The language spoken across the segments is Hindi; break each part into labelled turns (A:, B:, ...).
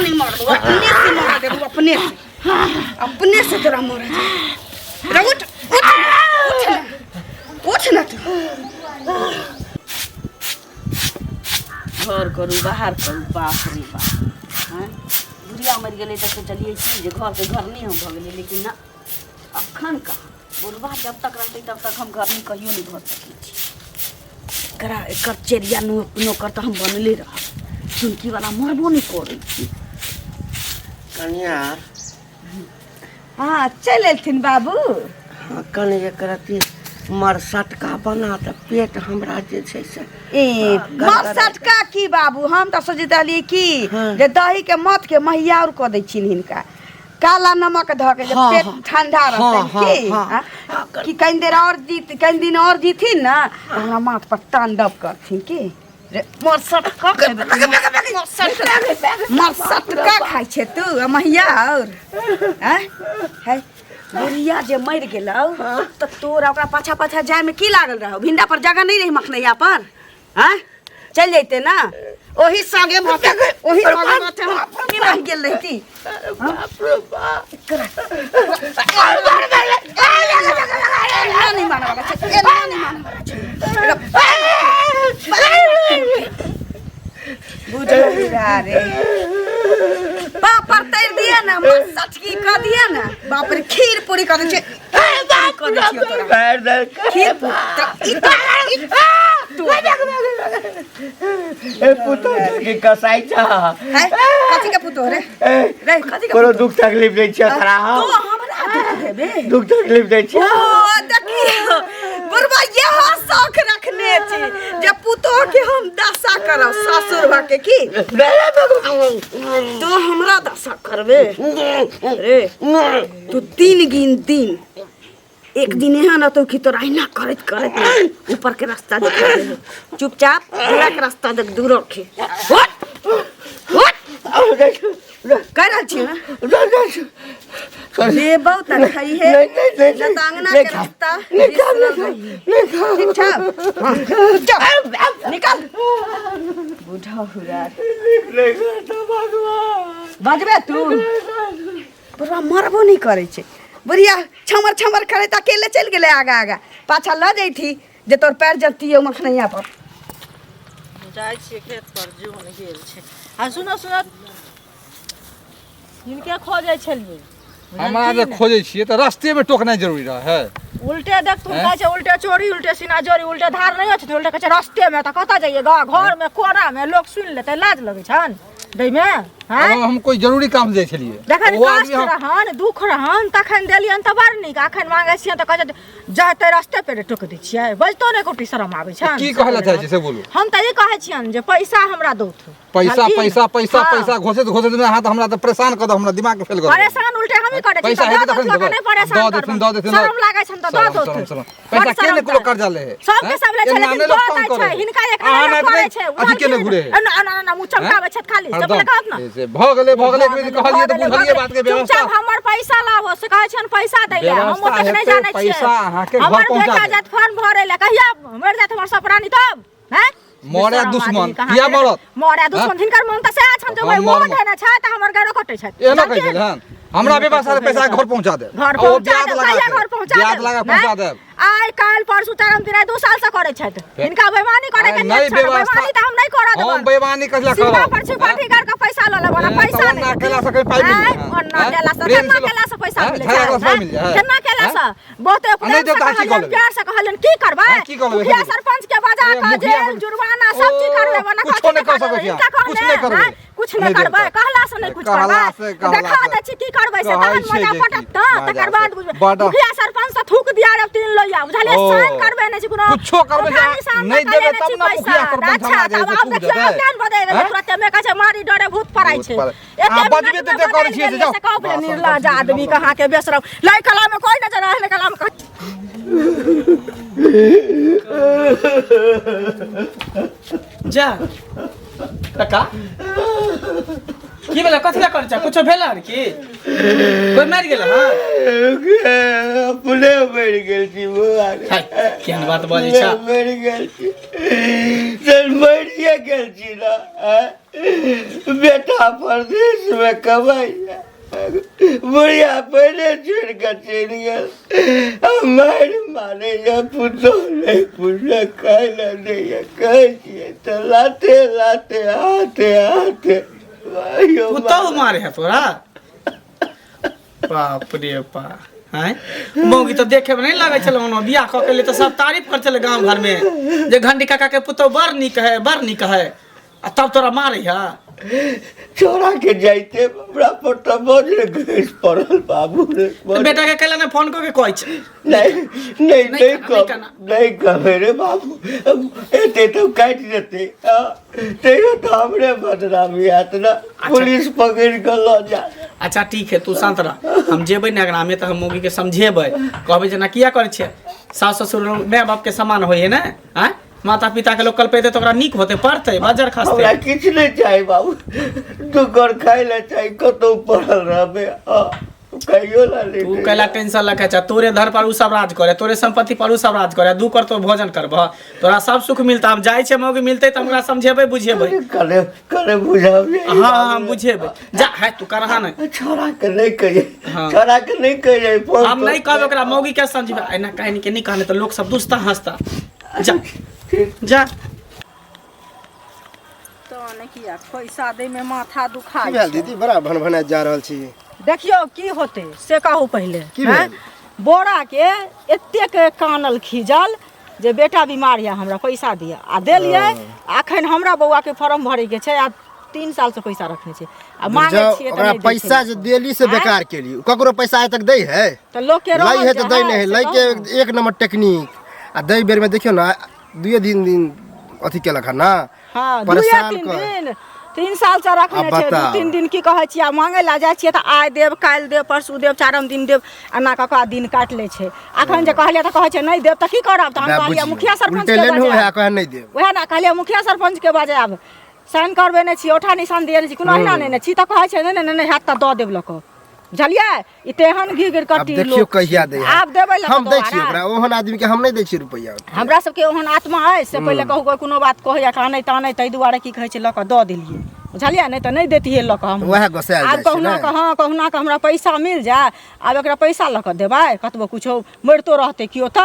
A: नहीं मार दो, अपने से मार दे, अपने से तेरा मार दे। उठ ना तू। घर करू बाहर करू, बाप रे बाप। हाँ बुढ़िया मर गए तो सोचलिए कि घर के घर नहीं हम भ गए, लेकिन ना अखन का बुढ़वा जब तक रहते तब तक हम घर नहीं कहियो नहीं भर सके। एकर चेरिया नौकर तो हम बनले रह, चुनकी वाला मरबो नहीं करे।
B: कन्या
A: हाँ चल एलथिन बाबू।
B: हाँ कन्या एकरती मरसटका बना त पेट हमरा जे छै से
A: मरसटका की बाबू, हम तो सोचत रही कि जे दही के मत के महिया और क दै छिन हिनका, काला नमक ध के पेट ठंडा रहते कि कहीं देर और कहीं दिन और जीथिन ना हमरा माथ पर तांडव करथिन की मरसटका खाई छे तू महिया और है बुढ़िया जे मर गेलौ तो तोरा ओकरा पाछा पाछा जाए में की लागल रहो, भिंडा पर जगह नहीं रही मखनैया पर। हाँ चल जैते ना ओही संगे माथे रह गेल रहती। नहीं माना बुझा रे बाप पर तैर दिया ना, सच की कह दिया ना, बाप रे खीर पूरी कर दे खीर
B: पुतो के कसाई छा
A: है कथि के पुतो रे रे कथि के
B: कोनो दुख तकलीफ नै छै तोरा।
A: तो हमरा दुख देबे,
B: दुख तकलीफ नै छै।
A: ओ देखियो बुढ़वा यहाँ शौक रखने छी जे पुतो के हम दशा करब ससुर भा के की तो हमरा दशा करबे रे। तो तीन गिन दिन एक दिन यहाँ न तो कि तो रहना करत करत ऊपर के रास्ता देख चुपचाप दूर के रास्ता देख दूर रखे कर रहल छी ना ले बहुत खाई है लतांगना के रास्ता ठीक ठाक निकल बूढ़ा हुरा बजबे तू पूरा मरबो नहीं करे छे। बुढ़िया छमर छमर करे त अकेले चल गेले आगा आगा पाछा ल जैथी जे तोर पैर जतिए मखनैया पर
C: जाय छी खेत पर जोन गेल छे। आ सुनो इनके खोजे छलिए
D: हमरा जे खोजे छिए त रास्ते में टोकना जरूरी रह है।
C: उल्टे देख तू कहै छै उल्टे चोरी उल्टे सीना जोरी उल्टे धार नहीं छै, उल्टे कहै छै रास्ते में त कता जाइएगा घर में कोना में लोग सुन लेते लाज लगे छन दई में। हां
D: हम कोई जरूरी काम जाय छलिए
C: देखन कष्ट रहन दुख रहन तखन देलियन त बार नीक, अखन मांगे छियन त कहै जाते रास्ते पे टोक दै छियै, बजतो नै कोटी शरम आबै छन।
D: की कहला चाहे छै से बोलू।
C: हम त ई कहै छियन जे पैसा हमरा दो
D: पैसा पैसा पैसा पैसा घोषित में हाथ हमरा त परेशान कर दो, हमरा दिमाग के फेल कर
C: परेशान उल्टे हम ही करे छी
D: पैसा है त
C: नहीं परेशान
D: दो देथिन
C: शरम लागे छन त दो
D: पैसा के ने कोनो कर्जा ले
C: सब के सब ले छले दो दै छै हिनका एक करे छै
D: अथी के ने घुरे
C: ना मुंह चमकावे छै खाली सब ले कहत ना
D: से भ गेले एक बेर कहलिए त बुझलिए बात के व्यवस्था
C: हमर पैसा लाबो से कहै छन पैसा दै ले हम ओते नहीं जानै छियै
D: पैसा अहाँ के घर पहुंचा दे
C: जात फॉर्म भरे ले कहिया मर जात हमर सपरानी तब हैं
D: मोरे दुश्मन किया मरत
C: मोरे दुश्मन हिनकर मन त से छन जे मोर देना छै त हमर गारो कटै छै
D: एना कहि देल हन हमरा व्यवस्था से पैसा घर पहुंचा दे
C: घर पहुंचा दे घर पहुंचा दे
D: ब्याज लगा पहुंचा दे
C: आइ काल परसु तरम तिरा 2 साल से करे छै हिनका बेईमानी करे के नहीं बेईमानी त हम नहीं करत
D: हम बेईमानी कसला करब
C: सीधा पर पार्टी कर के पैसा ल लेबो ना पैसा नहीं
D: ना केला से कोई पाई मिल
C: और ना केला से पैसा मिल केना केला से बहुते प्यार से कहलन की करबै मुखिया सरपंच के बजा के जेल जुर्माना सब चीज करबै ना
D: कुछ नहीं कर सकबै कुछ नहीं करबै
C: कुछ नहीं करबै कहला से नहीं कुछ करबै देखा दे छी की करबै से तहन मजा पटत तकर बाद मुखिया सरपंच से थूक दिया रे 3 लोया बुझले साइन करबै नहीं कोनो
D: कुछो करबै नहीं देबे तब ना मुखिया सरपंच हमरा दे
C: अब देखियो ज्ञान बदे तुरंत में कहे मारी डरे भूत पड़ाई छै
D: आ बजबे त करे छी से जाओ
C: कहबे निर्लज आदमी कहां के बेशरम लै कला में कोई नजर आले कला में
B: जा काका
E: की भेल कथि ला कर छ कुछो भेल की कोई मार गेल हां
B: अपने मर गेल छी बुआ
E: केहन बात बजै छ
B: मर गेल छी सर मरिए गेल छी ना बेटा परदेश में कमाई बुढ़िया पहले छोड़ कर चल गया हमारे माने या पुतो नहीं पुण्य कहना नहीं कह तो लाते लाते आते आते
E: पुतो मारे है तोरा बाप रे बा हैं मौगी तो देखे में नहीं लगे चलो ओनो बियाह क के लिए तो सब तारीफ कर चले गांव घर में जे घंटी काका के पुतो बड़ निक है तब तोरा मारे है
B: छोड़ा के जाइते हमरा पर तो बजरे गैस पड़ल बाबू रे
E: बेटा के कहला ने फोन को के कहै छै
B: नहीं कहे रे बाबू एते तो काट देते तेयो तो हमरे बदनामी आत ना पुलिस पकड़ के ल जा
E: अच्छा ठीक है तू शांत रह हम जेबै नगरा में तो हम मौगी के समझेबै कहबै जना किया करे छै सास ससुर माय बाप के समान होय है ना हैं माता पिता के लोग कल पे तो ओकरा निक होते पड़ते बाजार खसते
B: हमरा किछ नहीं चाहे बाबू तू कर खाइ ले चाहे कतो पड़ल रहबे कहियो ला ले
E: तू कैला टेंशन लखे छ तोरे घर पर उ सब राज करे तोरे संपत्ति पर उ सब राज करे दू कर तो भोजन करबह तोरा सब सुख मिलता हम जाय छै मौगी मिलते त हमरा समझेबै बुझेबै
B: करे बुझाबे
E: हां हम बुझेबै जा है तू करहा नहीं
B: छोरा के नहीं कहिए छोरा के नहीं कहिए
E: हम नहीं कहब ओकरा मौगी के समझबे एना कहनी के नहीं कहने तो लोग सब दुस्ता हंसता जा जा
A: तो ने किया पैसा दे में माथा दुखाई
F: की दीदी बड़ा भनभना जा रहल छी
A: देखियो की होते से कहू पहले हैं बोरा के एतेक कानल खिजल जे बेटा बीमार है हमरा पैसा दिया आ देलिए अखन हमरा बौआ के फॉर्म भरे के छै आ 3 साल से पैसा रखने छै आ मांगे छिए त नहीं
F: पैसा जे देली से बेकार केली ककरो पैसा आइ तक दै है
A: त लोग के
F: लाई है त दै नहीं लाई के एक नंबर टेक्निक आ दै बेर में देखियो ना 2 दिन अथी केलक है ना
A: हां
F: परेशान
A: 3 साल से रखने छै 2-3 दिन की कहै छियै मांगे ला जाइ छियै त आइ देब काल देब परसू देब चारम दिन देब एना कका दिन काट ले छै अखन जे कहलिए त कहै छै नहीं देब त की करब त हम कहलिए मुखिया सरपंच के
F: बाजे नहीं देब
A: ओहे ना कहलिए मुखिया सरपंच के बाजे आब साइन करबे नै छी ओठा निशान दिए नै छी कोनो हिना नै छी त कहै छै नै हाथ त द देब लक बुझलिए ई तेहन घिगर कट्टी लोग
F: देखियो कहिया दे
A: आब देबै ल
F: हम दै छी ओकरा ओहन आदमी के हम नहीं दै छी रुपैया
A: हमरा सब के ओहन आत्मा है से पहले कहू कोई कोनो बात कहैया कानै तानै तै दुआरे की कहै छै लक द देलिए बुझलिए नहीं तो नहीं देती लक हम
F: वह गसायल
A: आब कहूना के हाँ कहूना के हमरा पैसा मिल जाए आब एकरा पैसा लक देबै कतबो कुछो मरतो रहते कियो त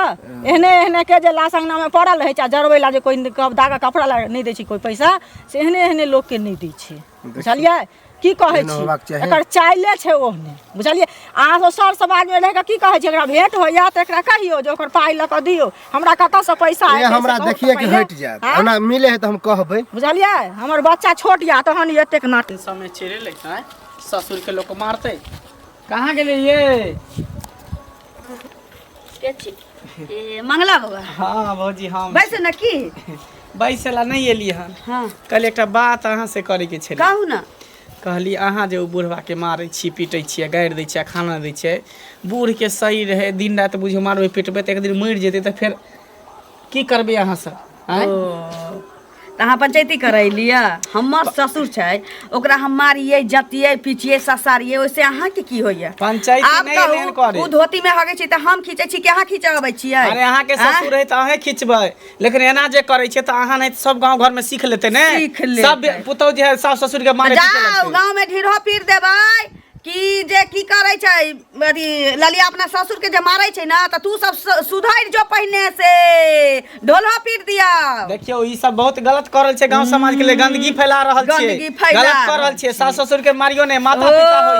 A: एहने के जे लाश अंगना में पड़ल रहै छै जरबै ला जे कोई दागा कपड़ा ला नहीं दै छै कोई पैसा से एहने लोग के नहीं दै छै बुझलिए की कहै छी एकर चाइले छै ओहने बुझलिए अहाँ सब सर समाज में रह के की कहै छै एकरा भेंट होइया त एकरा कहियो जे ओकर पाई ल क दियो हमरा कत से पैसा आइ
F: हमरा देखिए कि हट जात ओना मिले है त हम कहबै
A: बुझलिए हमर बच्चा छोट या तहन एतेक नाट
E: समय चेरे लगता है ससुर के लोग मारते कहां गेले ये
G: के छी ए मंगला बाबा
E: हां भौजी हम
G: बैसे न की
E: बैसेला नहीं एली हन
G: हां
E: कल एकटा बात अहाँ से करे के छले
G: कहू ना
E: कहली अहाँ जे बुढ़वा के मारे छी पीटे छियै गाड़ि दै छियै खाना दै छियै बूढ़ के सही रहे दिन रात बुझियो मारबै पिटबै त एक दिन मरि जेतै त फिर की करबै अहाँ सब
G: तहाँ पंचायती करैलिया हमर ससुर छै ओकरा हम मारिए जतिए पीछिए ससारिए ओइसे अहाँ के की होइया
E: पंचायती नहीं लेन करे
G: उ धोती में हगे छी त हम खींचे छी के अहाँ खींचबै छियै
E: अरे अहाँ के ससुर है त अहे खींचबै लेकिन एना जे करे छै त अहाँ नहीं सब गांव घर में सीख लेते ने सब पुतौ जे है सास ससुर के मारे
G: जाओ गांव में ढीढ़ो पीर देबै की जे की करे छै अथी ललिया अपना ससुर के जे मारे छै ना त तू सब सुधर जो पहिने से ढोलहा पीट दिया
E: देखियो ई सब बहुत गलत कर रहल छै गांव समाज के लिए गंदगी फैला रहल छै गलत कर रहल छै सास ससुर के मारियो ने माता पिता होय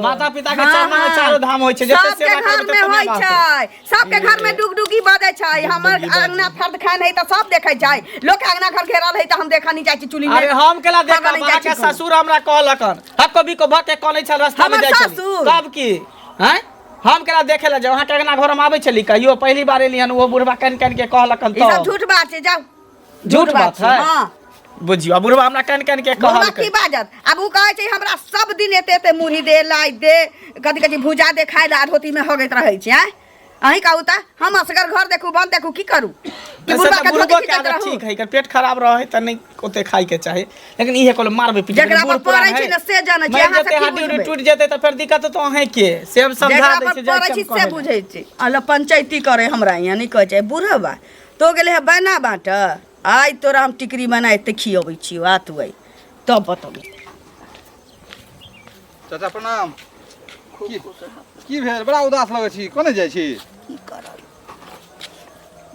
E: माता पिता के चरण में चारों धाम होय छै जते सेवा करबै तते होय छै
G: सबके घर में डुगडुगी बजै छै हमर अंगना फर्द खान है त सब देखै छै लोग के अंगना घर घेरल है त हम देखा नहीं जाय छी चुली में
E: अरे हम केला देखब अहाँ के ससुर हमरा कहलकन हम कभी को भके कहै छै
G: हमर ससुर
E: तब की हैं हम केला देखे ला जहाँ के अंगना घर में आबै छली कहियो पहली बार एली हन वो बुढ़वा कन के कहलकन
G: ई सब झूठ बात छै जाओ
E: झूठ बात है
G: हां
E: बुझियो बुढ़वा हमरा कन के कहल
G: की बाजत अब उ कहै छै हमरा सब दिन एते मुड़ी दे लाई दे कथि कथि भुजा दे खाइ ला धोती में हगैत रहै छै अहीं कहू ता हम असगर घर देखू बन देखू की करू कि
E: ऐसे
G: बुढ़वा
E: तो
G: के
E: बुढ़बो
G: धोती
E: के
G: खींचत
E: आदत
G: रहू
E: ठीक है कर पेट खराब रहे त नहीं ओते खाई के चाहे लेकिन इहे कोल मारबे पीटे
G: जकरा पर पड़ै छै न से जानै छै अहाँ से की
E: हड्डी
G: बुझबै
E: टूट जेते त फिर दिक्कत तो अहे के से हम समझा
G: जकरा
E: दे
G: पर
E: छै
G: पड़ै छै से बुझै छै अल पंचायती करे हमरा यहाँ नहीं कहै छै बुढ़वा तो गेले है बना बाट आइ तोरा हम टिकरी बनाए ते खियबै छियो आ तू आई तब बतबी
D: चाचा प्रणाम की भेल बड़ा उदास लगै छी कोने जाइ छी
B: की करब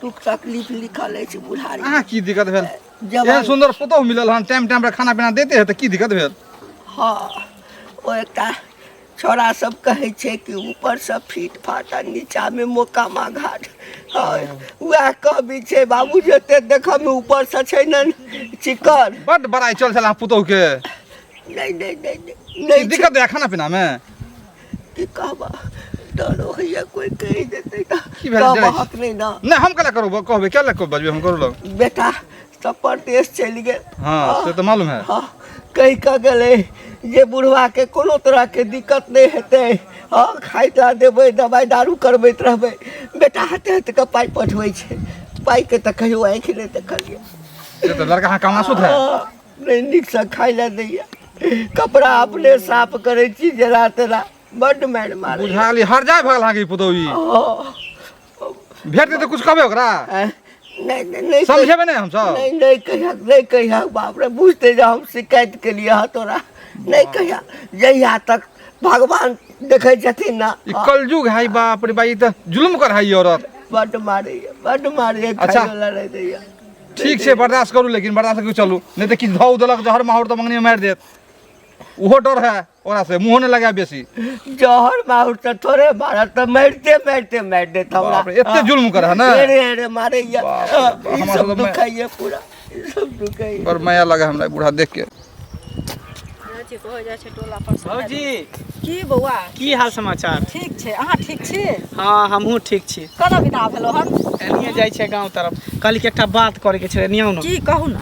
B: दुख तकलीफ लिखल अछि बुढ़ारी
D: अहाँ की दिक्कत भेल
B: जब
D: एहन सुंदर पुतोह मिलल हन टाइम टाइम पर खाना पीना देते है त की दिक्कत भेल
B: हाँ ओ एकटा छोरा सब कहै छै कि ऊपर से फीट फाट आ नीचा में मोकामा घाट वएह कहबी छै बाबू जते देखऽ में ऊपर से छै न चिकन
D: बड बड़ाई चल छला पुतोह के
B: नहीं नहीं नहीं
D: की
B: नहीं
D: दिक्कत है खाना पीना में
B: की कहबा डरो होइए कोई कहि देतै त
D: की भेल जरा
B: हक नहीं ना
D: नहीं हम कला करू कहबे क्या लग बजबे हम करू लग
B: बेटा सब परदेश चलि गेल
D: हां से तो मालूम है
B: हाँ कहि कऽ गेलै जे बुढ़वा के कोनो तरह के दिक्कत नहीं हेतै हाँ खाइत ला देबै दवाई दारू करबैत रहबै बेटा हाथे हाथे के पाइ पठबै छै पाइ के तऽ कहियो आँखि नहीं देखलियै
D: से तो लड़का कमा सुत है
B: नहीं नीक से खाइ ला दैया कपड़ा अपने साफ करै छी जरा तेरा बड्ड मारि मारे
D: बुझाली हर जाय भगल हां की पुतोही भेट दे तो कुछ कहबे ओकरा
B: नहीं नहीं नहीं
D: समझेबे नहीं हम सब
B: नहीं कहिया बाप रे बुझते जा हम शिकायत के लिए हा तोरा नहीं कहिया जहिया तक भगवान देखे छथिन ना
D: ई कलयुग है बाप रे भाई त जुल्म कर है औरत
B: बड्ड मारे
D: अच्छा।
B: खाइला रह दैया
D: ठीक से बर्दाश्त करू लेकिन बर्दाश्त करके चलू नहीं तो कि धौ देलक जहर माहौर तो मंगनी में मार देत उहो डर है ओरा से मुंह न लगा बेसी
B: जहर माहौर त थोड़े मारा त मारते मार देत हमरा
D: बाप रे एते जुल्म कर है ना
B: अरे मारे या
D: बाप रे,
B: ई
D: हमरा
B: सब
D: तो मैं-
B: दुखाइए पूरा ई सब दुखाइए
D: पर माया लगा हमरा बूढ़ा देख के
E: भौजी
C: की बौआ
E: की हाल समाचार
C: ठीक छै अहाँ ठीक छी
E: हाँ हमहूँ ठीक छी
C: कना विदा भेलो हन
E: एनिए जाइ छै गांव तरफ कहली कि एकटा बात करे के छै नियौ न
C: की कहू ना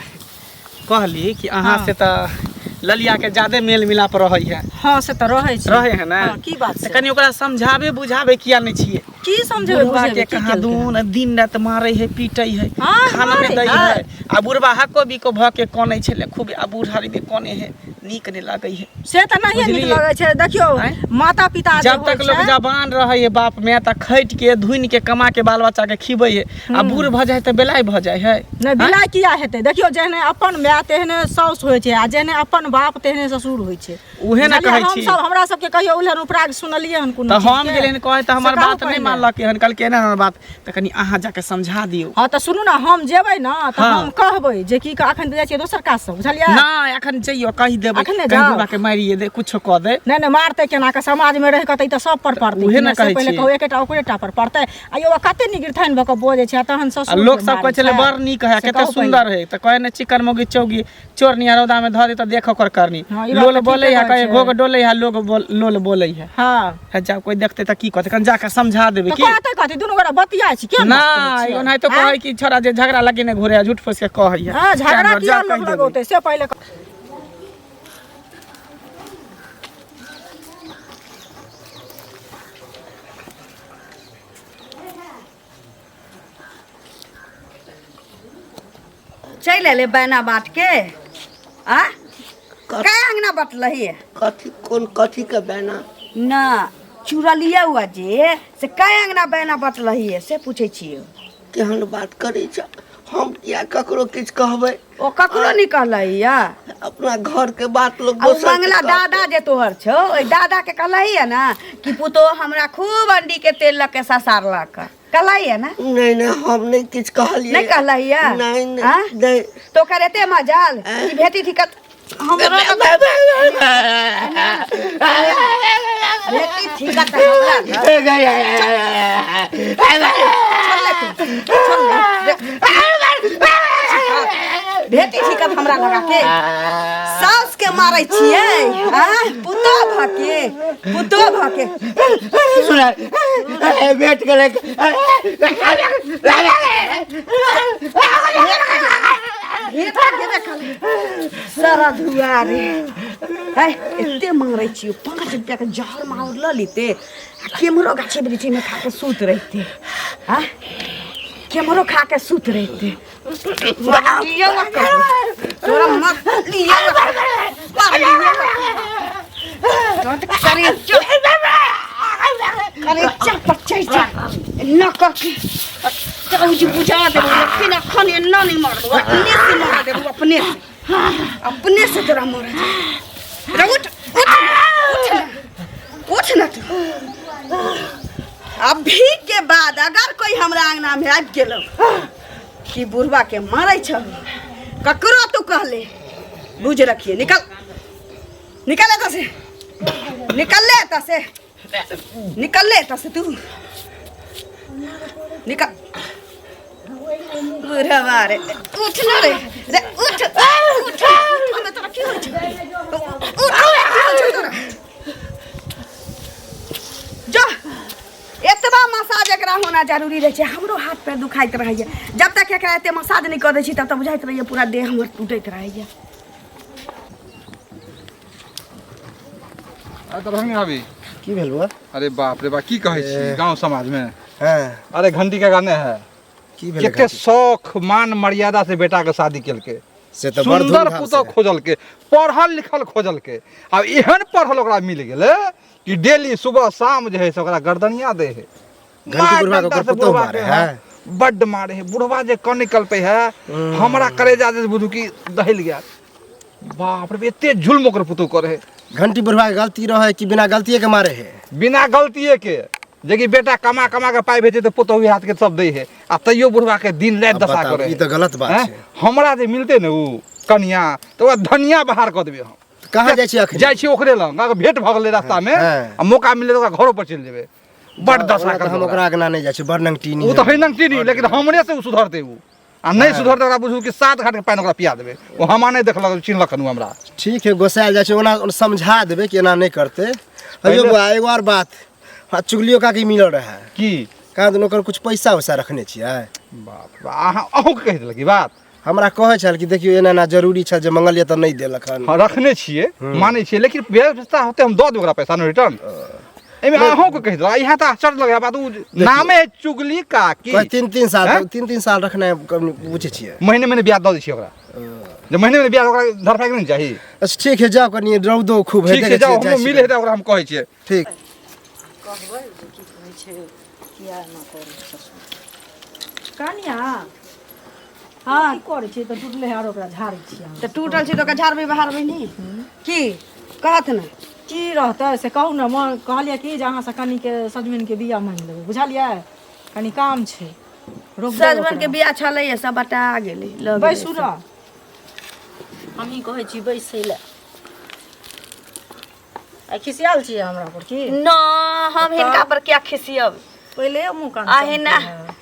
E: कहली कि अहाँ
C: हाँ।
E: से त ललिया के ज्यादा मेल मिलाप रहै है
C: हाँ से तो रहे छी
E: रहे है ना
C: हाँ, की बात
E: त
C: छै
E: कनी ओकरा समझाबे बुझाबे किया नहीं छिए
C: की समझेबै
E: बुढ़वा के
C: बुझेबै की
E: कहाँ दून दिन रात मारे है पीटे है
C: हाँ,
E: खाना में
C: मारै
E: दै
C: है।
E: है आ बुढ़वा हको बिको भ के कने छले खूब आ बुढ़ारी में कने है नीक नहीं लागे है
C: से तो नहीं नीक
E: बुझलियै?
C: लगे छै देखियो
E: आँय?
C: माता पिता
E: जब तक लोग जवान रहे है बाप में त खैट के धुन के कमा के बाल बच्चा के खिबै है आ बूढ़ भ जाए त बेलाई भ जाए है
C: नहीं बिलाइ किया हेतै देखियो जेहने अपन माय तेहने साउस होइ छै आ जेहने अपन बाप तेहने ससुर होइ छै
E: उहे न कहै
C: हम
E: छी
C: सब हमरा सबके कहियो उलहन उपराग सुनलियै हन कोनो
E: त हम
C: चीज के।
E: गेलिन कहे त हमर
C: से कहू
E: बात नहीं
C: पहिले।
E: मानलक हन कल के ना हमर बात त कनी अहाँ जाके समझा दियौ
C: हाँ तो सुनू ना हम जेबै ना तो
E: हाँ।
C: हम कहबै जे की अखन जाइ छियै दोसर काज सब बुझलियै
E: नहीं अखन जइयो कहि देबै
C: अखने
E: कहीं
C: जाउ।
E: बुढ़वा के मारिए दे कुछो क दे
C: नहीं नहीं मारते केना के समाज में रह कतै त सब पर पड़तै
E: उहे न
C: से
E: कहै
C: पहिले
E: छियै।
C: कहू एकेटा ओकरेटा पर पड़तै आ यो कते निगिरथाइन भक बोजै छै आ तहन
E: आ
C: ससुर
E: लोग सब कहै छले बड़ नीक है कते सुंदर है त कहे ने चिकन मोगी चौगी चोर निया रौदा में ध दे त देख ओकर करनी
C: हाँ, ई बात
E: लोल
C: तऽ
E: बोले
C: ठीके
E: है
C: कहै
E: कहे
C: छै।
E: घोग डोले है लोग लोल बोले है
C: हाँ
E: है जब कोई देखते त की कहते कन जाके समझा देबे
C: तो
E: की
C: कहते कहते दुनू गोरा बतिया छी के
E: ना ओनाहि तो कहै कि छोरा जे झगड़ा लगे ने घोरे झूठ फूस के कहै है
C: हां झगड़ा
E: जा
C: किया
E: कहि
C: लोग
E: देबै।
C: लगोते से पहिले
G: चल ले बैना बाट के आ काय अंगना बटलही
B: कथी के बैना
G: ना चुरलिया हुआ जे से काय अंगना बैना बटलही से पूछे छियो
B: केहन बात करै छ हम किया ककरो किछ कहबै
G: ओ ककरो नहीं कहलही या
B: अपना घर के बात लोग
G: आ उ
B: दोसर के
G: मंगला
B: कहतै।
G: दादा जे तोहर छौ ओइ दादा के कहलही है ना कि पुतो हमरा खूब अंडी के तेल लके ससारलक कहलही है ना
B: नहीं नहीं हम नहीं किछ कहलिए
G: नहीं कहलही या
B: नहीं
G: हाँ?
B: नहीं
G: तो करते मजाल कि भेटी ठिकत हमरो भेटी ठिकत भेटी ठिकत हमरा लगा के सास के मारै छियै पुतो भके
B: सुना बैठ के
G: सारा दुआरे है एते मारै छी 5 रुपया के जहर मार ल लेते केमरो गाछे वृक्षे में खा के सूत रहते हां केमरो खा के सूत रहते तोरा मत लिया अरे चपच्चे न करके तो बुझा दे फिर खने न नहीं मार दो अपने से मार दे अपने से तेरा मार दे उठ ना तू अभी के बाद अगर कोई हमरा आंगना में आबि गेलो कि बुढ़वा के मारै छ ककरो तू कहले बुझ रखिए निकल एतऽ से निकल ले एतऽ से तू निकल बुढ़वा रे उठ ना रे उठ हमें तोरा की होइ छै जो एतबा मसाज एकरा होना जरूरी रहे छै हमरो हाथ पैर दुखाइत रहैया जब तक एकरा एते मसाज नहीं कर दै छी तब तक बुझाइत रहैया पूरा देह हमर टूटैत रहैया
D: दरभंगा भाभी
F: की भेल बा?
D: अरे बाप रे बाप की कहै छी गांव समाज में
F: हाँ
D: अरे घंटी का गाने है
F: की भेल
D: केते शौख मान मर्यादा से बेटा के शादी केल के
F: से तो बड़
D: सुंदर
F: धूमधाम
D: पुतौ
F: से।
D: खोजल के पढ़ल लिखल खोजल के अब एहन पढ़ल ओकरा मिल गेले कि डेली सुबह शाम जे है से ओकरा गर्दनिया दे है
F: घंटी बुढ़वा के ओकर पुतौ मारे है
D: बड्ड मारे है बुढ़वा जे कन निकल पे है हमरा करेजा जे बुझू की दहिल गया बाप रे एते जुल्म ओकर पुतौ करे है
F: घंटी बुढ़वा के गलती रहे कि बिना गलतिए के मारे है
D: बिना गलतिए के जेकि बेटा कमा के पाई भेजे तो पुतौ हाथ के सब दे है आ तैयो बुढ़वा के दिन रात दशा करे
F: ई तो गलत बात
D: हैं?
F: है
D: हमरा जे मिलते ने उ कन्या तो धनिया बाहर कर देबे हम
F: कहाँ जाइ छी अखन
D: जाइ छी ओकरे लंग अगर भेंट भ गेलै रास्ता में
F: हाँ।
D: आ मौका मिले तो ओकरा घरो पर चल जेबे बड़ दशा कर
F: हम ओकरा आगना नहीं जाइ छी बड़ नंगटीनी
D: उ तो है नंगटीनी लेकिन हमरे से उ सुधरते उ आ नहीं सुधरते ओकरा बुझू कि 7 घाट के पानी ओकरा पिया देबे ओ हमा नहीं देखलक चिन्हलक नु हमरा
F: ठीक है गोसायल जाइ छै ओना समझा देबे कि एना नहीं करते अयो बुआ एगो और बात हाँ चुगलियो का की मिलल रहे
D: की
F: कहाँ दिन ओकर कुछ पैसा वैसा रखने छियै
D: बाप रे अहाँ अहू के कह देलक ई बात
F: हमरा कहै छल कि देखियो एना एना जरूरी छै जे मंगलिए तऽ नहीं देलक हन
D: हाँ रखने छिए माने छिए लेकिन व्यवस्था होते हम दऽ देब ओकरा पैसा रिटर्न एमे अहू के कह देलक यहाँ तऽ आश्चर्य लगे बात उ नामे है चुगली का की
F: कोई 3-3 साल
D: हैं?
F: 3-3 साल रखने बुझे छियै
D: महीने ब्याज दऽ दै छियै ओकरा जब महीने ब्याज ओकरा धरफाइ नहीं चाही
F: अच्छा ठीक है जाओ कनी रौदो खूब है
D: ठीक छै जाओ हम मिले है ओकरा हम कहै छियै
F: ठीक
C: कनिया हाँ की करे छी त टूटले है और ओकरा झाड़ै छी
G: तो टूटल छी तो ओकरा झाड़बै बहारबै नहीं की कहत ना
C: की रहतै से कहू ने मन कहलिए कि जे अहाँ से कनी के सजमनि के बिया मांगि लेबै बुझलियै कनी काम छै रोक
G: सजमन के बिया छलैया सब बटा गेलै लऽ
C: बैसू न
H: हमही कहै छी बैसै लए आइ खिसियाल छियै हमरा पर की
G: न हम हिनका पर क्या खिसियब
C: पहिले मुंह कान
G: आहे ना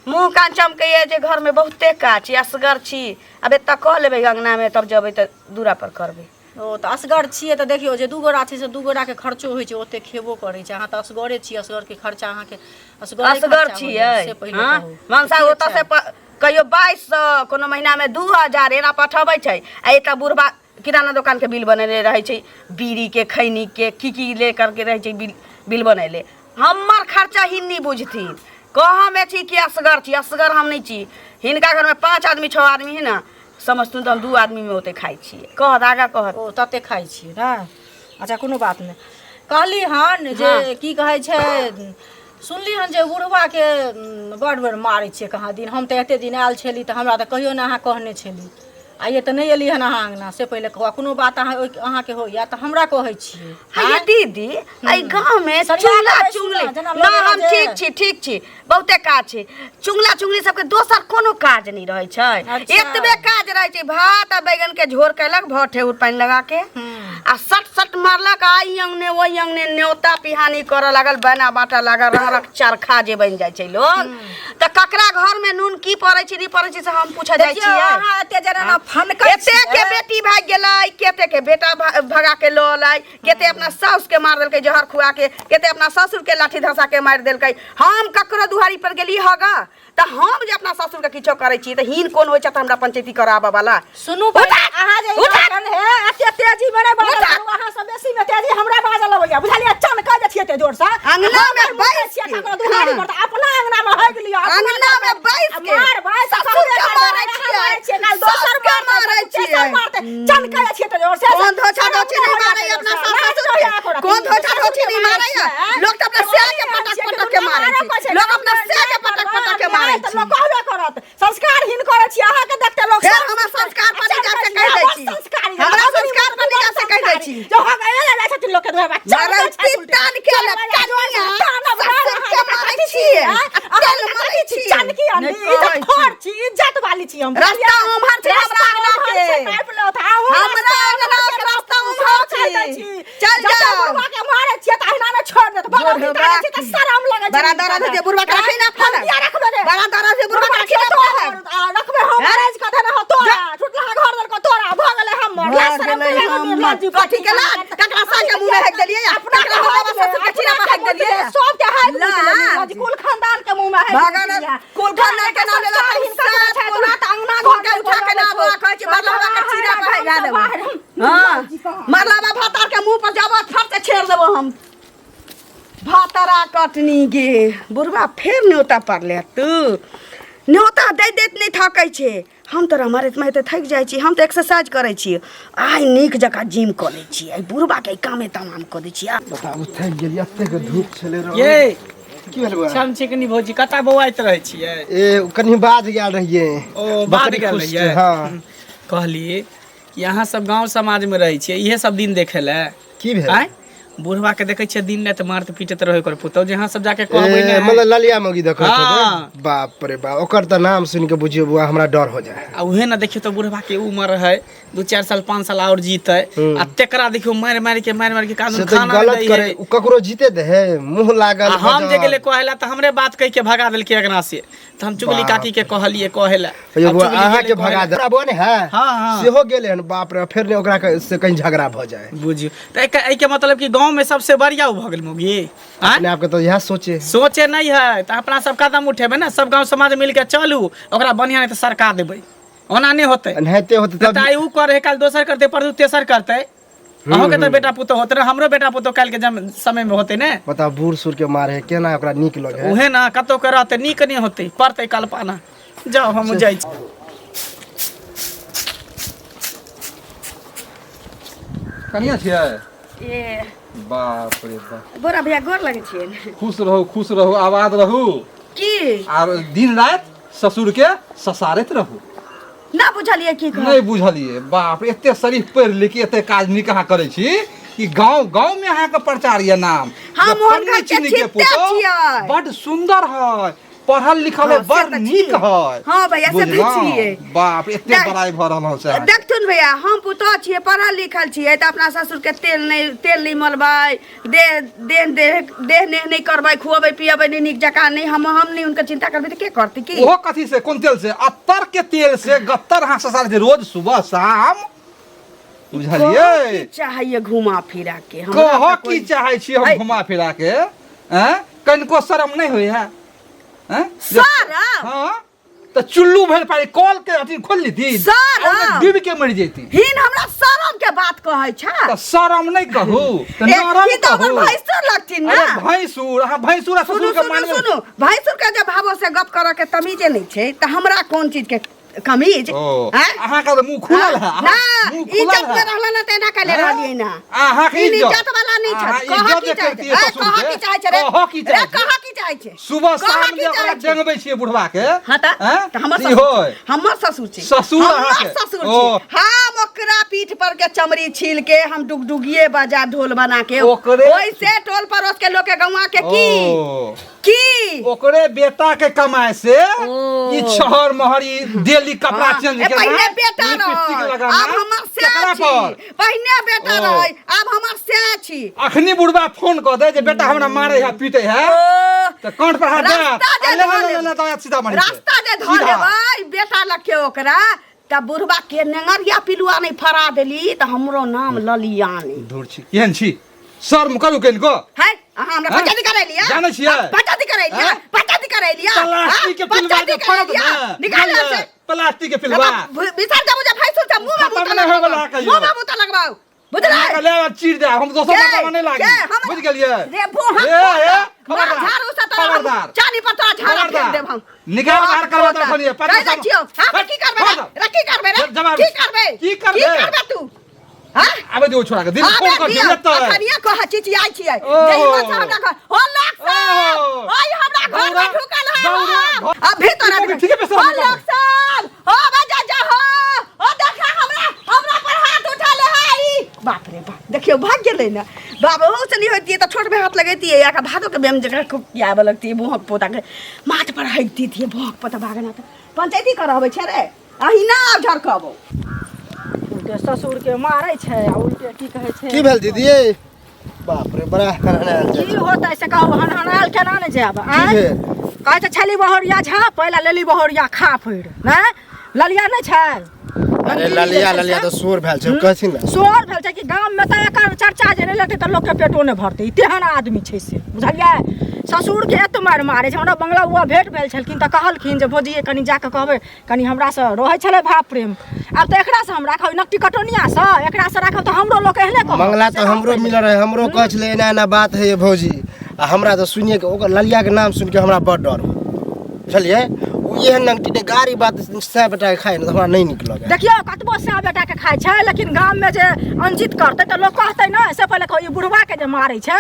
G: मुंह कान चमकैया जे घर में बहुते काज छी असगर छी अब एतऽ कह लेबै अंगना में तब जबै तऽ दूरा पर करबै
H: ओ तऽ असगर छियै तऽ देखियौ जे दू गोरा छै से दू गोरा के खर्चो होइ छै ओते खेबो करै छै अहाँ तऽ असगरे छी असगर के खर्चा अहाँ के
G: असगर छियै हाँ मनसा ओतऽ से कहियो 2200 कोनो महीना में 2000 एना पठबै छै आ एकटा बुढ़बा किराना दुकान के बिल बनेले रहै छै बीड़ी के खैनी के की ले करके रहै छै बिल बनेले हमर खर्चा हिन्नी बुझथिन कहाँ में छी कि असगर छी असगर हम नहीं छी हिनका घर में 5 आदमी 6 आदमी है ना समझतू तो हम 2 आदमी में ओते खाई छियै कहत आगा कहत
H: ओ तते खाइ छियै ने अच्छा कोनो बात नहि कहली हन जे की कहै छै सुनली हन जे बुढ़वा के बड़ मारै छियै कहाँ दिन हम तऽ एते दिन आयल छली तऽ हमरा तऽ कहियो ने अहाँ कहने छली आइए तऽ नहीं एली हन अहाँ अंगना से पहिले कहू कोनो बात अहाँ के होइया तऽ हमरा कहै छियै
G: हाय दीदी आई गांव में चुंगला चुंगली ना हम ठीक छी बहुते काज छै चुंगला चुंगली सबके दोसर कोनो काज नहीं रहै छै एतबे काज रहै छै भात आ बैगन के झोर कैलक भट्ठे उठ पानी लगा के आ सट मारलक आई अंगने ओई अंगने न्योता पिहानी करऽ लागल बना बाटा लागल रंग चरखा जे बन जाइ छै लोग त ककरा घर में नून की पड़ै छै नहीं पड़ै छै से हम पूछा जाइ छियै
C: अहाँ एते जना ना फनकै
G: केते के बेटी भाग गेलै केते के बेटा भगा के लो लै केते अपना साउस के मार देलकै जहर खुआ के केते अपना ससुर के लाठी धसा के मार देलकै हम ककरो दुहारी पर गेली हगा त हम जे अपना ससुर के किछो करै छी त हिन कोन होय छै त हमरा पंचायती कराबा वाला
C: सुनू अहाँ जे हे एते तेजी बने अहाँ सब बेसी में तेजी हमरा बाजल अबैया बुझलियै अचानक जे छियै ते जोर से
G: अंगना में बैस
C: के ककरो दुहारी पर अपना अंगना में होय गेलियै
G: अंगना में बैस के
C: मार भाई ससुर के मारै छियै काल दोसर के मारै छियै चनका जे छियै ते जोर से
G: कौन धोछा धोछी नहीं मारै अपना ससुर के कौन धोछा धोछी नहीं मारै लोग त अपना से के पटक के मारै छै लोग अपना से के पटक के मारै
C: त लोग कहबे करत संस्कारहीन करै छी अहाँ के देखते लोग
G: फिर हमरा संस्कार पड़ी जा से कह दै छी हमरा संस्कार पड़ी जा से कह दै छी
C: जो हम एले जाइ छथिन लोग के दुआ बच्चा
G: मारै टान के लटका के मारै छी तेल मारै छी
C: जानकी हम इज्जत खोर छी इज्जत वाली छी हम
G: रास्ता उम्हर छै हमरा अंगना के रास्ता उम्हर छी चल जा
C: बुढ़वा के मारे छियै त अहिना ने छोड़ देत बड़ा पिता छी त शरम लगे
G: बड़ा दर्द से बुढ़वा के रखै ना फोन बड़ा दर्द से बुढ़वा के रखै
C: रखबे हम मैरिज कथे ना तोरा छुटला घर दल को तोरा भ गेले हम
G: कथी के लाज ककरा सा के मुंह में हेक देलिए अपना के बाबा ससुर के चिरा पर हेक देलिए
C: सब के हाथ में कुल खानदान के मुंह में है
G: भगवान कुल खानदान के नाम लेला पूरा अंगना घर के उठा के ना बोला कहै छी मरलावा के चिरा पर हेक देबो हां मरलावा भातार के मुंह पर जाबो फट से छेड़ देबो हम भातारा कटनी गे बुढ़वा फेर न्योता पड़ले तू न्योता दैत नहीं थकै छै हम तोरा मरैत में थक जाइ छी हम तो एक्सरसाइज करै छी आइ नीक जका जिम कऽ लै छी आइ बुढ़वा के कामे तमाम कऽ दै छी
F: बताबू थक गेली एते के धूप छले रे
E: ये
F: की भेल बा
E: छम चिकनी भौजी कता बौआइत रहै छियै
F: ए कनी बाज गेल रहिए
E: ओ बात गेल रहियै
F: हां
E: कहलिए कि अहाँ सब गांव समाज में रहै छियै इहे सब दिन देखे ले
F: की भेल
E: आइ बुढ़वा के देखे छियै दिन रात मारत पीटत रहे कर पुतौ जहां सब जाके कहबै ने
F: मतलब ललिया मगी देखत
E: हाँ।
F: बाप रे बाप ओकर त नाम सुन के बुझियो बुआ हमरा डर हो जाए
E: आ उहे ना देखियो तो बुढ़वा के उम्र है 2-4 साल 5 साल और जीते आ तेकरा देखियो मार के कानून खाना
F: गलत करे ककरो जीते दे है मुंह लागल
E: हम जे गेले कहेला त हमरे बात कह के भगा देलके एकरा से त हम चुगली काकी के कहलिए कहेला
F: अहाँ के भगा दे बोने है
E: हां
F: सेहो गेले हन बाप रे फिर ने ओकरा से कहीं झगड़ा भ जाए
E: बुझियो त ए के मतलब कि गांव में सबसे बढ़िया भ गेल मोगी
F: अपने आप के तो यह सोचे
E: नहीं है त अपना सब कदम उठेबे ना सब गांव समाज मिल के चलू ओकरा बढ़िया नहीं त सरकार देबै ओना नहीं होते
F: नहते होते तब
E: ताई उ करे काल दोसर करते पर तेसर करते अहों के त बेटा पुतो होते ना हमरो बेटा पुतो काल के समय में होते ने
F: बता बूढ़ सुर के मारे केना ओकरा नीक लगे
E: उहे ना कतो के रहते नीक नहीं होते पड़ते कल्पना जाओ हम जाई छी
D: कनिया छियै
G: ए
D: बाप रे बाप
G: बोरा भैया गोर लगे छियै
D: खुश रहू आबाद रहू
G: की
D: और दिन रात ससुर के ससारत रहू
G: ना बुझलिए की कह
D: नहीं बुझलिए बाप रे एते शरीफ पढ़ लिख के एते काज नीक अहाँ करे छी कि गांव में अहाँ के प्रचार ये नाम
G: हम मोहन घर के चित्ते छियै
D: बड़ सुंदर है पढ़ल लिखल है बड़ नीक है
G: हां भैया से छियै
D: बाप एते बड़ाई भ रहल है
G: देखथुन भैया हम पुतो छियै पढ़ल लिखल छियै त अपना ससुर के तेल नहीं मलबै देह नहीं करबै खुआबै पियाबै नहीं नीक जका नहीं हम नहीं उनका चिंता करबै त के करतै की
D: ओहो कथी से कोन तेल से अत्तर के तेल से गत्तर अहाँ ससार जे रोज सुबह शाम बुझलिए
G: चाहिए घुमा फिरा के
D: कहो की चाहे छी हम घुमा फिरा के हैं कनको शर्म नहीं होय है हैं
G: शर्म
D: हां त चुल्लू भर पाई कॉल के अथी खोल ली थी
G: शर्म
D: डूब के मर जैती
G: हिन हमरा शर्म के बात कहै छ
D: त शर्म नहीं कहू त नरम
G: ई त भैंसुर लगथिन ना
D: भैंसुर हां भैंसुर ससुर के मान
G: सुनु भैंसुर के जब भावो से गप करऽ के तमीजे नहीं छै त हमरा कोन चीज के कमीज हैं
D: अहाँ का मुंह खुलल है
G: ना इज्जत में रहला ना तेना कले रहलिए ना
D: अहाँ के
G: इज्जत वाला नहीं छ कह की चाहे रे कह की चाहे
A: चाहे छे
D: सुबह
A: कहाँ
D: शाम
A: की
D: जे
A: चाहे
D: ओकरा
A: छे?
D: डेंगबै छियै बुढ़वा के
A: हाँ त
D: हैं?
A: हमर
D: ई
A: ससुर
D: होय।
A: छी। हमर ससुर छी
D: ससुर
A: हमर
D: अहाँके?
A: ससुर
D: ओ।
A: छी हम ओकरा पीठ पर के चमड़ी छील के हम डुगडुगिए बजा ढोल बना के
D: ओकरे-
A: ओइसे टोल पड़ोस के लोग के गौवा के
D: ओ।
A: की
D: ओकरे बेटा के कमाए से
A: ओ।
D: ई शहर महरी डेली कपड़ा
A: हाँ,
D: चेंज
A: ए,
D: करना
A: पहले बेटा
D: लिपस्टिक
A: रहे
D: लगाना
A: अब हमर से
D: केकरा
A: छी
D: पर
A: पहले बेटा
D: ओ।
A: रहे अब हमर से छी
D: अखनी बुढ़वा फोन कर दे जे बेटा हमरा मारे है पीटे है
A: ओ
D: तो कंठ पर हाथ दे
A: रास्ता जे
D: ले
A: धऽ
D: ले
A: लेब।
D: ले तो सीधा मारी
A: रास्ता जे धऽ लेबै बेटा लग के ओकरा त बुढ़बा के नेंगरिया पिलुआ नहीं फरा देली त हमरो नाम ललियानी
D: दूर छी केहन छी शर्म करू कनिको
A: है अहाँ हमरा
D: हाँ?
A: पंचायती करे लिया
D: जानै छियै?
A: पंचायती करे लिया
D: हाँ?
A: पंचायती करे लिया
D: प्लास्टिक के पिलवा के फरद ना
A: निकाल से
D: प्लास्टिक के पिलवा
A: विसर जा मुझे भैंसुर से मुंह में
D: खत्म
A: बूता
D: नहीं होवला
A: लगवाओ
D: कहियो।
A: मुंह में बूता लगवाओ बुझला
D: ले चीर दे हम दोसर जगह नहीं लागी बुझ गेलिए
A: रे वो
D: ए
A: मार झाड़ू से तो
D: खबरदार
A: चानी पर तो झाड़ा फेंक देब हम
D: निकाल बाहर करवा दो खनिए
A: कह दै छियो हां की करबे रे की करबे रे
D: जवाब
A: की करबे
D: की करबे
A: तू हां
D: आबे दियो छोड़ा के दिन फोन कर दियो तो
A: कनिया कह चिची आई छियै
D: ओ।
A: जई मत हमरा घर हो लक्ष्मण
D: ओ।
A: ओय हमरा घर में ढुकल है
D: दौड़ा।
A: अब भीतर
D: ठीक है, पैसा
A: हो
D: निकाल।
A: लक्ष्मण हो बजा जा हो ओ देखा हमरा पर हाथ उठा ले है बाप रे बाप देखियो भाग गेलै ना बाबू से नहीं होती तो छोट पे हाथ लगेती है या का भादो के बेम जगह को क्या लगती है मुंह पोता के माथ पर हइती थी भोक पता भागना तो पंचायती करावे छे रे अही ना झरकबो
H: उनके ससुर के मारै छै आ उनके की कहै छै
F: की भेल दीदी बाप रे बड़ा हनहनायल
H: की
F: छै
H: होतै से कहू हनहनायल केना ने जायब
F: की भेल
H: कहै छै छली बहरिया झा पहिला लेली बहरिया खा फैर हैं ललिया नहीं छै
F: अरे ललिया तो शोर भेल छै कहथिन ना
H: शोर भेल छै कि गाम में तो एकर चर्चा जे नहीं लेतै तो लोग के पेटो नहीं भरतै तेहन आदमी छै से बुझलियै ससुर के एत मार मारे छै हमरा बंगला बुआ भेट भेल छलखिन तऽ कहलखिन जे भौजी कनी जाके कहबै कनी हमरा से रहै छलै भाव प्रेम आब तऽ एकरा से हम राखब नकटी कटोनिया से एकरा से राखब तऽ हमरो लोग एहने कहब
F: मंगला तो हमरो मिल रहे हमरो कह छले एना एना बात है ये भौजी आ हमरा तो सुनिए के ओकर ललिया के नाम सुन के हमरा बड़ डर हो बुझलिए ओ एहन नंगटी ने गाड़ी बात से बेटा के खाए ना हमरा नहीं नीक लगे
H: देखियो कतबो से बेटा के खाय छै लेकिन गाम में जे अंजित करतै तऽ लोग कहतै ना से पहिले ई बुढ़वा के जे मारै छै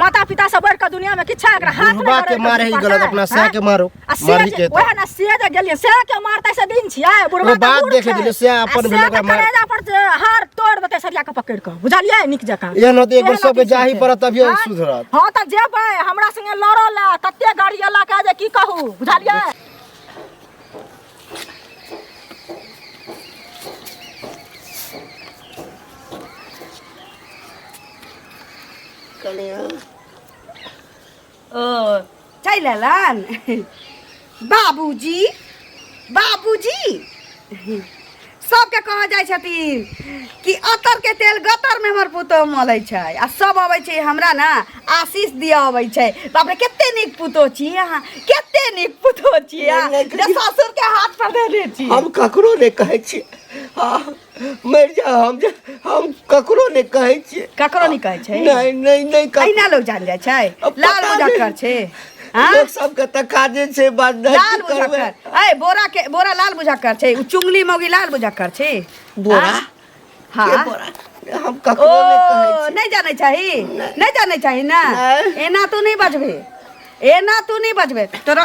H: माता पिता सब बढ़ के दुनिया में किछा एकरा हाथ
F: बुढ़वा के मारे ही गलत अपना से के मारो मारी के
H: ओहे ना से जे गेलिए से के मारतै से दिन छियै बुढ़वा
F: ओ बात देखे दिले से अपन भेल ओकरा मार
H: करेजा पर जे हार तोड़ देतै सरिया के पकड़ के बुझलियै निक जकां
F: एहन होते एक बेर सब के जाही पड़त तभिए सुधरत
H: हां त जेबै हमरा संगे लड़ल तत्ते गाड़ी अला के जे की कहू बुझलियै
A: ओ चल एलन बाबूजी बाबूजी सबके कह जाइ छथिन कि अतर के तेल गतर में हमर पुतोह मलै छै आ सब अबै छै हमरा ना आशीष दिया अबै छै बाप रे कते नीक पुतोह छी अहाँ कते नीक पुतोह छी अहाँ जे ससुर के हाथ पर देने छी
B: हम ककरो ने कहै छी मर जा हम ककरो ने कहै छी
A: ककरो नहीं कहै छै
B: नहीं
A: अहिना लोग जान जाइ छै लाल मुजक्कर छै
B: लोग सबके तकाजे छै बात
A: लाल बुझक्कर ए बोरा लाल बुझक्कर छै उ चुंगली मौगी लाल बुझक्कर छै
B: बोरा
A: हां
B: के बोरा हम ककरो ने कहै छी
A: नहीं जाने चाहिए नहीं जाने चाहिए ना
B: नहीं।
A: एना तू नहीं बजबे एना तू नहीं बजबे तोरा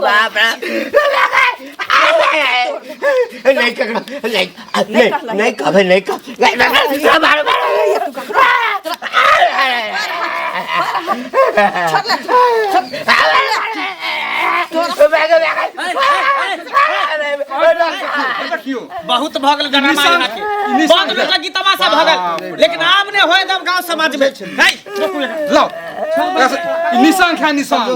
B: बाप रे नहीं ककरो नहीं कभी नहीं
E: बहुत भगल गना मार के बंद लगी तमाशा भगल लेकिन आब ने होय दब गांव समाज में
D: लो निशान खा निशान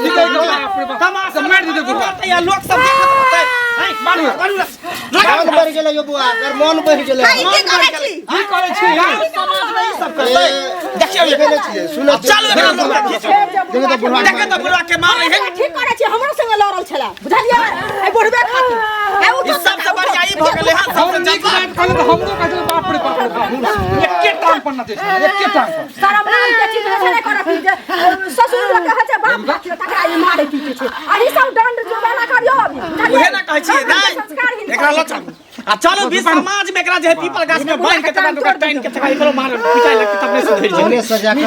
D: निकल गया
E: तमाशा
D: मार दे गुरु
E: या लोग सब देखत होतै मारू
F: मन बढ़ गेलै यो बुआ अगर मन बढ़ गेलै
A: की करे छी
D: की करे छी
E: गांव समाज में ई सब करतै देखियो
F: देखे छियै सुनो
E: चल एकरा लोग
F: देखे तो बुढ़वा
E: देखे तो बुढ़वा के मारे है
H: ठीक करे छी हमरो संगे लड़ल छला बुझलियै ए बुढ़बे खातिर ए उ
E: ई सब से बढ़िया ई भ गेलै हां
D: हम
E: सबसे
D: नीक
E: ज्यादा
D: बात कहले तो हमरो कहले बाप रे बाप एके टांग पर न दे एके टांग पर
H: शरम नहीं के चीज नहीं करत जे ससुर लोग कहै छै बाप बाप तकरा ई मारे पीटे छै आ ई सब दंड जो वाला करियो अभी
E: उहे ना कहै छी नहीं एकरा लो चल आ चलो भी समाज में एकरा जे पीपल गाछ में बांध के तब ओकरा टाइन के तका एकरो मार पिटाई लगते तब नहीं सुधर
F: हमने
E: जे
F: सजा कर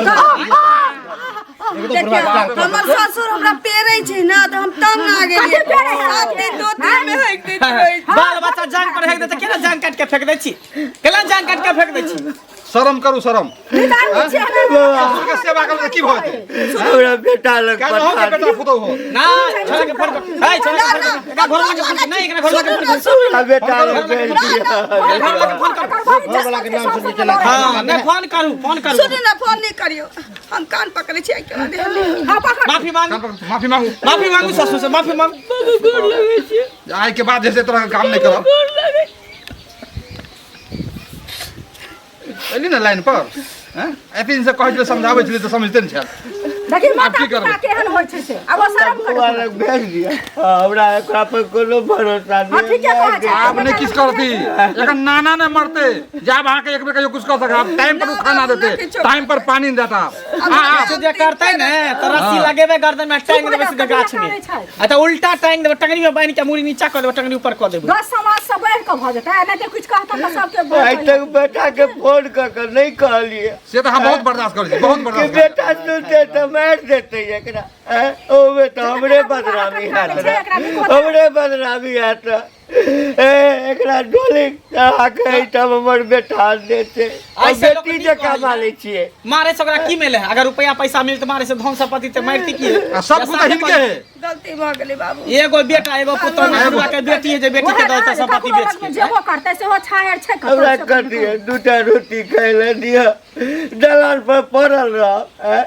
A: हमर ससुर हमरा पेरै छै ना त हम तंग आ गेलियै सात दिन 2 दिन में हेक दैत रहै
E: बाल बच्चा जान पर हेक दे त केना जान काट के फेक दै छी केना जान काट के फेक दै छी
D: शरम करू शरम ससुर के सेवा करले की भऽ जेतै
B: हमरा बेटा लग
D: काहे हो के बेटा पुतौ हो
E: ना छोरा के फोन कर हे छोरा एकरा घर लगे फोन नहीं एकरा घर लगे फोन कर
B: बेटा लग भेज दिया
E: घर लगे फोन कर
F: घर वाला के नाम सुन के केना
E: हां नहीं फोन करू
A: सुन ना फोन नहीं करियो हम कान पकड़े छी के बाद हां पकड़
E: माफी मांगू
D: माफी मांगू
E: ससुर से माफी मांगू
A: गोड़ लगे छी
D: आइ के बाद जैसे तरह काम नहीं करब
A: गोड़ लगे
D: एली ना लाइन पर हैं एतिन से कहै छले समझाबै छले त समझते न छल
C: देखी माता
D: की करबै?
C: पिता केहन होइ छै से अब शर्म कर
B: बउआ लग भेज दिया हमरा एकरा पर कोनो भरोसा
C: हां ठीक है
B: नहीं
C: कहा
D: आप ने किस करती एक नाना ने मरते जब आके एक बेर कहियो कुछ कर सका टाइम पर खाना देते टाइम पर पानी नहीं देता
E: कुछ जे करते ने तो रस्सी लगेबे गर्दन में टांग देबे सीधे गाछ में आ तो उल्टा टांग देबे टंगरी में बांध के मुड़ी नीचा कर देबे टंगरी ऊपर कर देबे
C: दस समाज से बढ़ के भ जेतै नहीं तो कुछ कहता तो सबके
B: आज तक बेटा के फोन कर नहीं कहलिए
D: से तो हम बहुत बर्दाश्त कर छी बहुत
B: कि
D: बर्दाश्त
B: बेटा सुनते तो मार देते एकरा ओवे तो हमरे बदनामी हाथ रे हमरे बदनामी हाथ एकरा डोली आके तब हमर बेटा देते और
E: ऐसे लोग
B: बेटी
E: नहीं
B: जे
E: कहलिए।
B: कमा ले छिए
E: मारे से ओकरा की मिले अगर रुपया पैसा मिल तो मारे से धन संपत्ति ते मारती की
D: सब कुछ हिनके है
A: गलती भ गेलै बाबू
E: एगो बेटा एगो पुत्र में के बेटी है जे बेटी के देता संपत्ति बेच के
C: जेबो करते से हो छायर छै
B: हमरा कर दिए दूटा रोटी खाए ले दिया दलाल पर पड़ल रह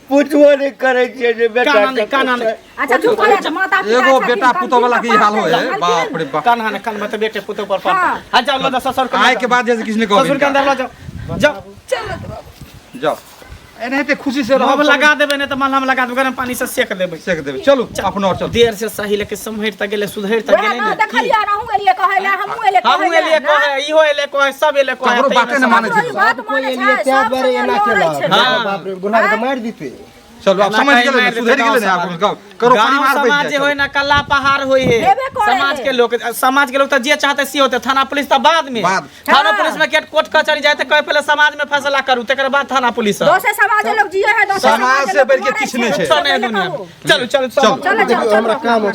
B: पूछबो नहीं करे छिए जे बेटा
E: काना नहीं
C: अच्छा चुप कर जा माता पिता
D: एगो बेटा पुतो वाला की हाल होए बाप रे बाप
E: काना ने कान में तो बेटे पुत्र पर आ जाओ लो ससुर
D: आए के बाद जैसे किसने कहो
E: ससुर के अंदर लो जाओ जाओ
A: चलो तो बाबू
D: जाओ एनाहिते खुशी से
E: हम
D: रहो
E: लगा देबे नहीं तो मलहम लगा देबे गरम पानी से सेक देबे
D: सेक देबे चलो अपन और चल
E: देर से सही लेके संभेर त गेले सुधेर त गेले
C: ना
E: नहीं
C: देखलिया रहू एलिए कहैला हमहू एले
E: हम एलिए कहे इहो एले कहे सब एले कहे
D: ककरो बाते न माने छी
C: बात
F: कोई
C: माने
F: लिए
C: छै
F: त्याग बारे
C: सब
F: एना केला
E: हाँ।
F: बाप रे गुनाह के तो मार दीते
D: चलो आप समझ गेले ना सुधर गेले ना आप करो
E: गांव
D: परिवार
E: समाज
D: बैठ
E: जे होय
D: जाए
E: ना कल्ला पहाड़ होय है
C: हेबे करे
E: समाज
C: है।
E: के लोग त जे चाहते सी होते थाना पुलिस त बाद में
D: बाद।
E: थाना पुलिस में केट कोर्ट कचहरी जाए त कहे पहले समाज में फैसला करू तकर बाद थाना पुलिस
C: दोसर समाज लोग जिए है दोसर
D: समाज से बढ़ के किछ नहीं छै।
E: चलो चलो
C: चलो चलो
F: हमरा काम